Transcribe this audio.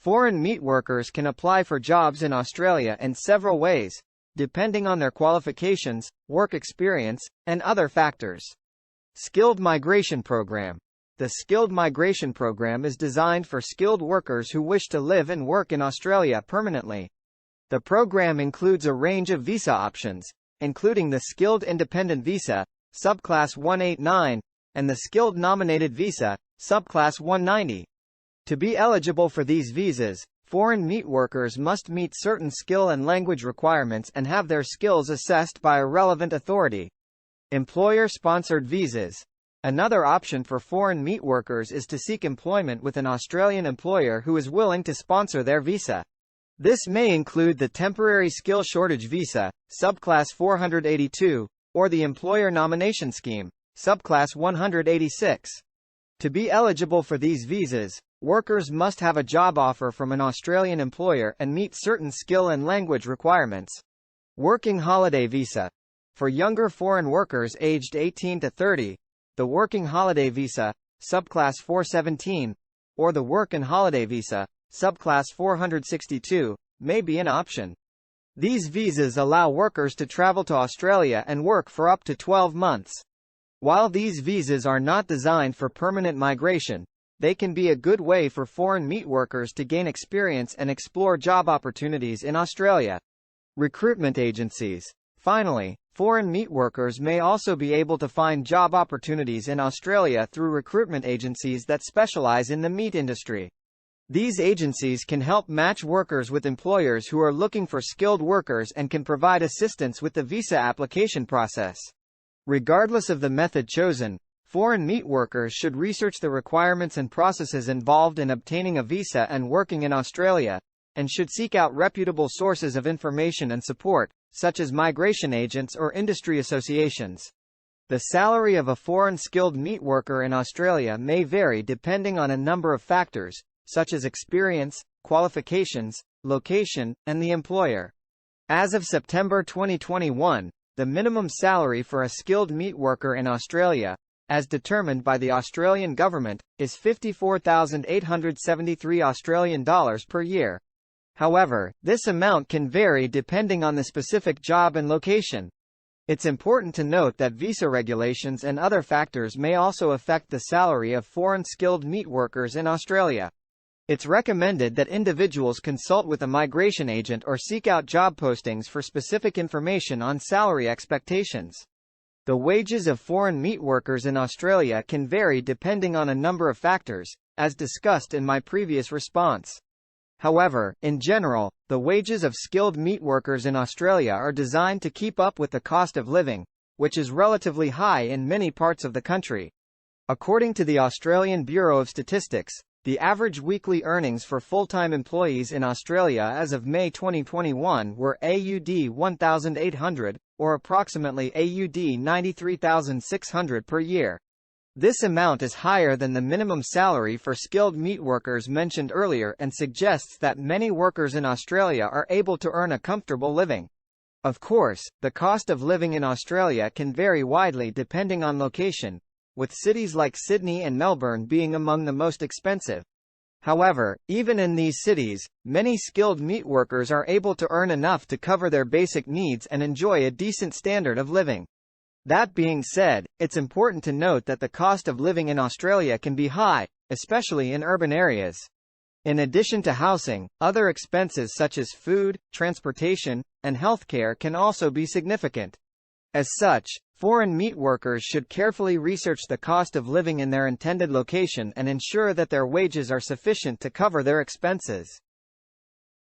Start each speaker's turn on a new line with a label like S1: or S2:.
S1: Foreign meat workers can apply for jobs in Australia in several ways, depending on their qualifications, work experience, and other factors. Skilled Migration Program. The Skilled Migration Program is designed for skilled workers who wish to live and work in Australia permanently. The program includes a range of visa options, including the Skilled Independent Visa, Subclass 189, and the Skilled Nominated Visa, Subclass 190. To be eligible for these visas, foreign meat workers must meet certain skill and language requirements and have their skills assessed by a relevant authority. Employer-sponsored visas. Another option for foreign meat workers is to seek employment with an Australian employer who is willing to sponsor their visa. This may include the Temporary Skill Shortage Visa, Subclass 482, or the Employer Nomination Scheme, Subclass 186. To be eligible for these visas, workers must have a job offer from an Australian employer and meet certain skill and language requirements. Working Holiday Visa. For younger foreign workers aged 18 to 30, the Working Holiday Visa, Subclass 417, or the Work and Holiday Visa, Subclass 462, may be an option. These visas allow workers to travel to Australia and work for up to 12 months. While these visas are not designed for permanent migration, they can be a good way for foreign meat workers to gain experience and explore job opportunities in Australia. Recruitment agencies. Finally, foreign meat workers may also be able to find job opportunities in Australia through recruitment agencies that specialize in the meat industry. These agencies can help match workers with employers who are looking for skilled workers and can provide assistance with the visa application process. Regardless of the method chosen, foreign meat workers should research the requirements and processes involved in obtaining a visa and working in Australia, and should seek out reputable sources of information and support, such as migration agents or industry associations. The salary of a foreign skilled meat worker in Australia may vary depending on a number of factors, such as experience, qualifications, location, and the employer. As of September 2021, the minimum salary for a skilled meat worker in Australia, as determined by the Australian government, is $54,873 Australian dollars per year. However, this amount can vary depending on the specific job and location. It's important to note that visa regulations and other factors may also affect the salary of foreign skilled meat workers in Australia. It's recommended that individuals consult with a migration agent or seek out job postings for specific information on salary expectations. The wages of foreign meat workers in Australia can vary depending on a number of factors, as discussed in my previous response. However, in general, the wages of skilled meat workers in Australia are designed to keep up with the cost of living, which is relatively high in many parts of the country. According to the Australian Bureau of Statistics, the average weekly earnings for full-time employees in Australia as of May 2021 were AUD 1,800, or approximately AUD 93,600 per year. This amount is higher than the minimum salary for skilled meat workers mentioned earlier and suggests that many workers in Australia are able to earn a comfortable living. Of course, the cost of living in Australia can vary widely depending on location, with cities like Sydney and Melbourne being among the most expensive. However, even in these cities, many skilled meat workers are able to earn enough to cover their basic needs and enjoy a decent standard of living. That being said, it's important to note that the cost of living in Australia can be high, especially in urban areas. In addition to housing, other expenses such as food, transportation, and healthcare can also be significant. As such, foreign meat workers should carefully research the cost of living in their intended location and ensure that their wages are sufficient to cover their expenses.